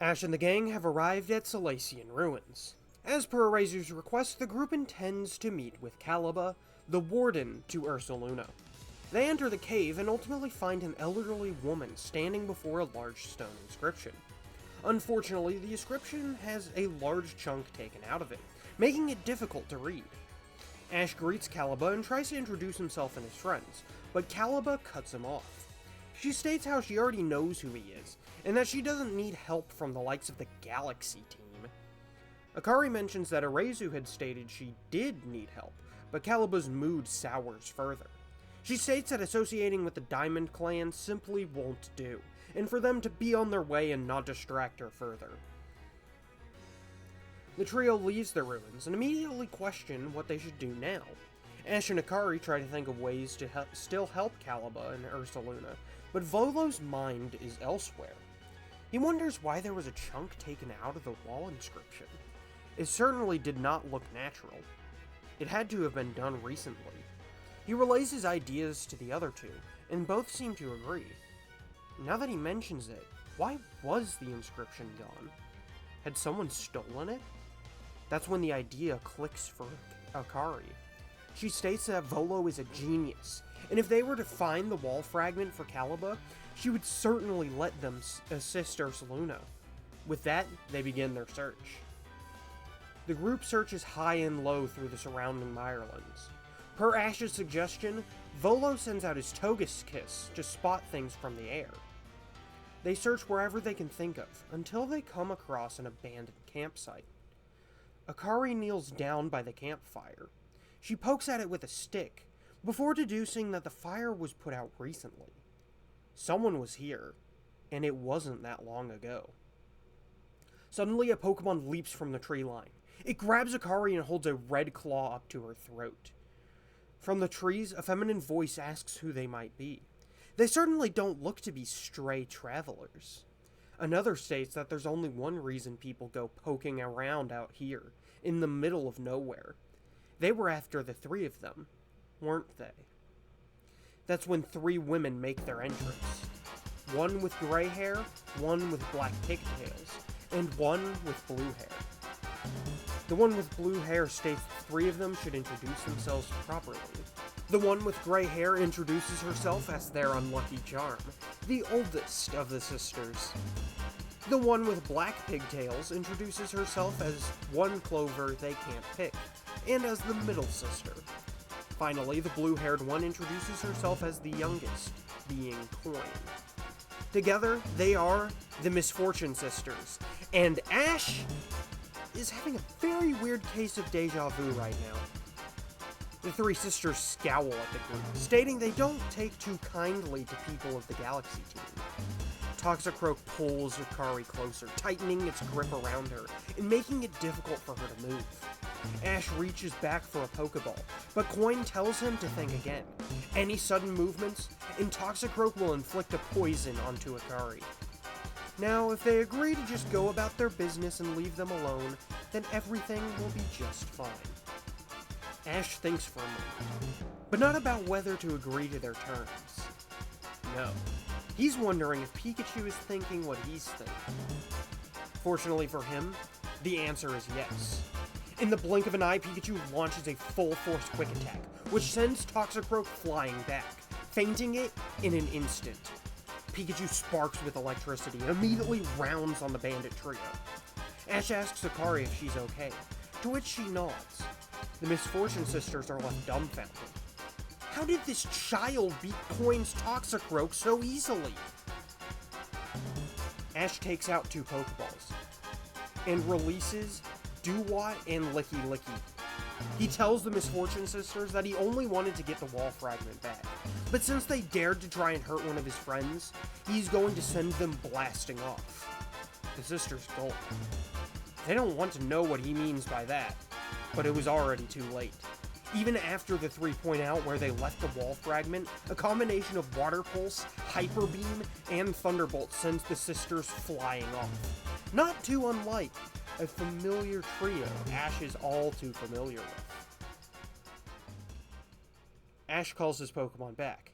Ash and the gang have arrived at Salacian ruins. As per Eraser's request, the group intends to meet with Caliba, the warden to Ursaluna. They enter the cave and ultimately find an elderly woman standing before a large stone inscription. Unfortunately, the inscription has a large chunk taken out of it, making it difficult to read. Ash greets Caliba and tries to introduce himself and his friends, but Caliba cuts him off. She states how she already knows who he is, and that she doesn't need help from the likes of the Galaxy team. Akari mentions that Erazu had stated she did need help, but Caliba's mood sours further. She states that associating with the Diamond Clan simply won't do, and for them to be on their way and not distract her further. The trio leaves the ruins and immediately question what they should do now. Ash and Akari try to think of ways to still help Caliba and Ursaluna, but Volo's mind is elsewhere. He wonders why there was a chunk taken out of the wall inscription. It certainly did not look natural. It had to have been done recently. He relays his ideas to the other two, and both seem to agree. Now that he mentions it, why was the inscription gone? Had someone stolen it? That's when the idea clicks for Akari. She states that Volo is a genius, and if they were to find the wall fragment for Caliba, she would certainly let them assist Ursaluna. With that, they begin their search. The group searches high and low through the surrounding Mirelands. Per Ash's suggestion, Volo sends out his Togekiss to spot things from the air. They search wherever they can think of, until they come across an abandoned campsite. Akari kneels down by the campfire. She pokes at it with a stick, before deducing that the fire was put out recently. Someone was here, and it wasn't that long ago. Suddenly, a Pokemon leaps from the tree line. It grabs Akari and holds a red claw up to her throat. From the trees, a feminine voice asks who they might be. They certainly don't look to be stray travelers. Another states that there's only one reason people go poking around out here, in the middle of nowhere. They were after the three of them, weren't they? That's when three women make their entrance. One with gray hair, one with black pigtails, and one with blue hair. The one with blue hair states the three of them should introduce themselves properly. The one with gray hair introduces herself as their unlucky charm, the oldest of the sisters. The one with black pigtails introduces herself as one clover they can't pick, and as the middle sister. Finally, the blue-haired one introduces herself as the youngest, being Coin. Together, they are the Misfortune Sisters, and Ash is having a very weird case of deja vu right now. The three sisters scowl at the group, stating they don't take too kindly to people of the Galaxy team. Toxicroak pulls Akari closer, tightening its grip around her, and making it difficult for her to move. Ash reaches back for a Pokeball, but Coin tells him to think again. Any sudden movements, and Toxicroak will inflict a poison onto Akari. Now, if they agree to just go about their business and leave them alone, then everything will be just fine. Ash thinks for a moment, but not about whether to agree to their terms. No. He's wondering if Pikachu is thinking what he's thinking. Fortunately for him, the answer is yes. In the blink of an eye, Pikachu launches a full-force Quick Attack, which sends Toxicroak flying back, fainting it in an instant. Pikachu sparks with electricity and immediately rounds on the bandit trio. Ash asks Akari if she's okay, to which she nods. The Misfortune Sisters are left dumbfounded. How did this child beat Coin's Toxicroak so easily? Ash takes out two Pokeballs, and releases Dewott and Licky Licky. He tells the Misfortune Sisters that he only wanted to get the wall fragment back, but since they dared to try and hurt one of his friends, he's going to send them blasting off. The sisters gulp. They don't want to know what he means by that, but it was already too late. Even after the three point out where they left the wall fragment, a combination of Water Pulse, Hyper Beam, and Thunderbolt sends the sisters flying off. Not too unlike a familiar trio Ash is all too familiar with. Ash calls his Pokemon back.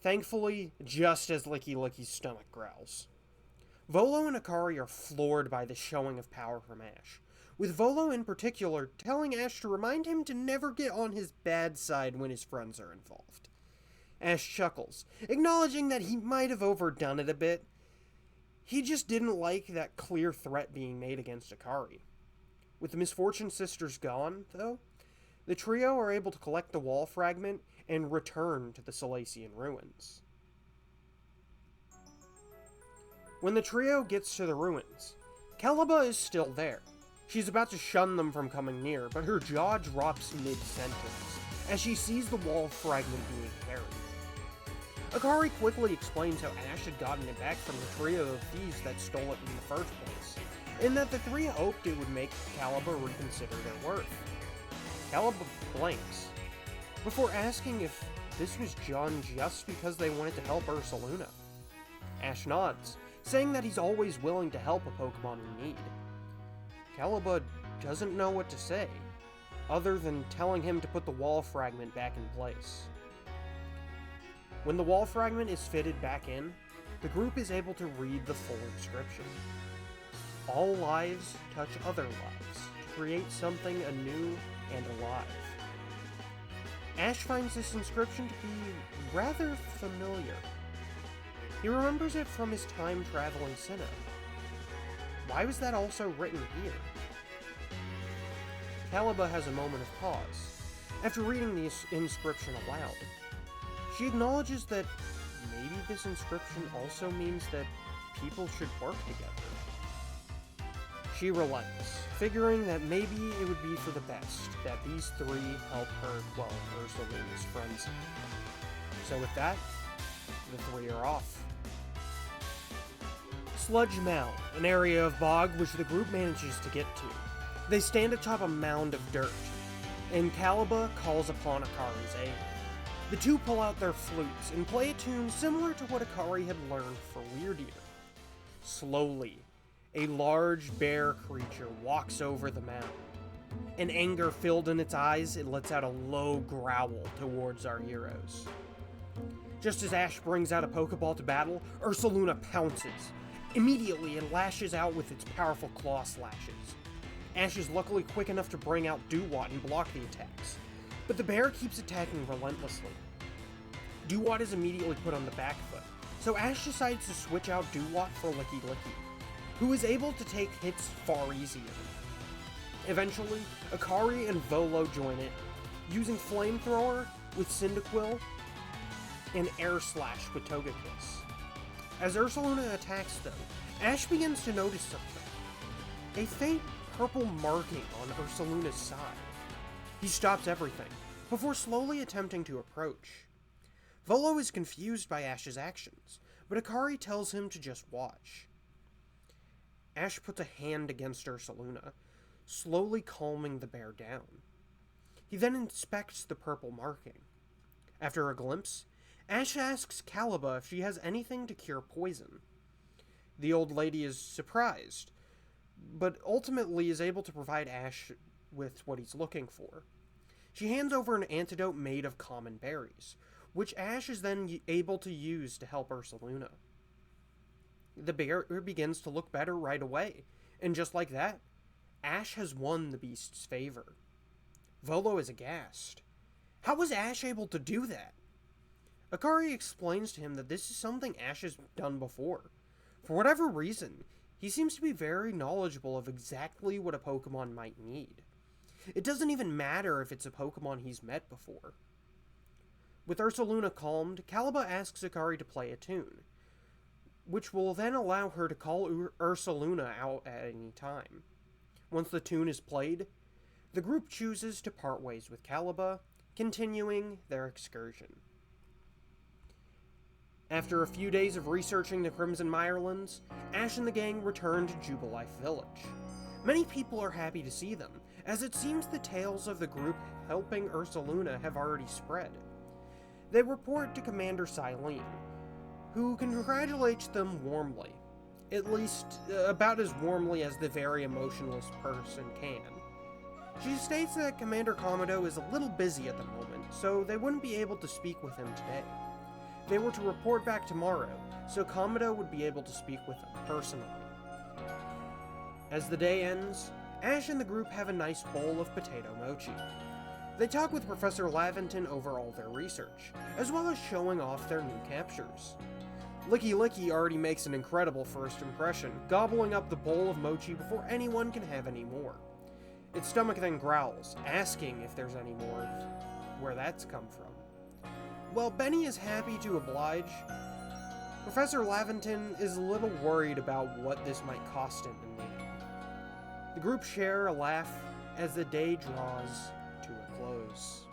Thankfully, just as Licky Licky's stomach growls. Volo and Akari are floored by this showing of power from Ash, with Volo in particular telling Ash to remind him to never get on his bad side when his friends are involved. Ash chuckles, acknowledging that he might have overdone it a bit. He just didn't like that clear threat being made against Akari. With the Misfortune Sisters gone, though, the trio are able to collect the wall fragment and return to the Salacian ruins. When the trio gets to the ruins, Caliba is still there. She's about to shun them from coming near, but her jaw drops mid-sentence as she sees the wall fragment being carried. Akari quickly explains how Ash had gotten it back from the trio of thieves that stole it in the first place, and that the three hoped it would make Caliba reconsider their worth. Caliba blinks, before asking if this was done just because they wanted to help Ursaluna. Ash nods, saying that he's always willing to help a Pokemon in need. Caliba doesn't know what to say, other than telling him to put the wall fragment back in place. When the wall fragment is fitted back in, the group is able to read the full inscription. All lives touch other lives, to create something anew and alive. Ash finds this inscription to be rather familiar. He remembers it from his time traveling Sinnoh. Why was that also written here? Caliba has a moment of pause, after reading the inscription aloud. She acknowledges that maybe this inscription also means that people should work together. She relents, figuring that maybe it would be for the best that these three help her quell Ursaluna's frenzy. So with that, the three are off. Sludge Mound, an area of bog which the group manages to get to. They stand atop a mound of dirt, and Caliba calls upon Akari's aid. The two pull out their flutes and play a tune similar to what Akari had learned for Weird Ear. Slowly, a large bear creature walks over the mound. An anger filled in its eyes, it lets out a low growl towards our heroes. Just as Ash brings out a Pokeball to battle, Ursaluna pounces. Immediately, it lashes out with its powerful claw slashes. Ash is luckily quick enough to bring out Dewott and block the attacks, but the bear keeps attacking relentlessly. Dewott is immediately put on the back foot, so Ash decides to switch out Dewott for Licky Licky, who is able to take hits far easier. Eventually, Akari and Volo join it, using Flamethrower with Cyndaquil and Air Slash with Togekiss. As Ursaluna attacks them, Ash begins to notice something. A faint purple marking on Ursaluna's side. He stops everything, before slowly attempting to approach. Volo is confused by Ash's actions, but Akari tells him to just watch. Ash puts a hand against Ursaluna, slowly calming the bear down. He then inspects the purple marking. After a glimpse, Ash asks Caliba if she has anything to cure poison. The old lady is surprised, but ultimately is able to provide Ash with what he's looking for. She hands over an antidote made of common berries, which Ash is then able to use to help Ursaluna. The bear begins to look better right away, and just like that, Ash has won the beast's favor. Volo is aghast. How was Ash able to do that? Akari explains to him that this is something Ash has done before. For whatever reason, he seems to be very knowledgeable of exactly what a Pokemon might need. It doesn't even matter if it's a Pokemon he's met before. With Ursaluna calmed, Caliba asks Akari to play a tune, which will then allow her to call Ursaluna out at any time. Once the tune is played, the group chooses to part ways with Caliba, continuing their excursion. After a few days of researching the Crimson Mirelands, Ash and the gang return to Jubilife Village. Many people are happy to see them, as it seems the tales of the group helping Ursaluna have already spread. They report to Commander Silene, who congratulates them warmly, at least about as warmly as the very emotionless person can. She states that Commander Komodo is a little busy at the moment, so they wouldn't be able to speak with him today. They were to report back tomorrow, so Kamado would be able to speak with them personally. As the day ends, Ash and the group have a nice bowl of potato mochi. They talk with Professor Laventon over all their research, as well as showing off their new captures. Licky Licky already makes an incredible first impression, gobbling up the bowl of mochi before anyone can have any more. Its stomach then growls, asking if there's any more of where that's come from. While Benny is happy to oblige, Professor Laventon is a little worried about what this might cost him in the end. The group share a laugh as the day draws to a close.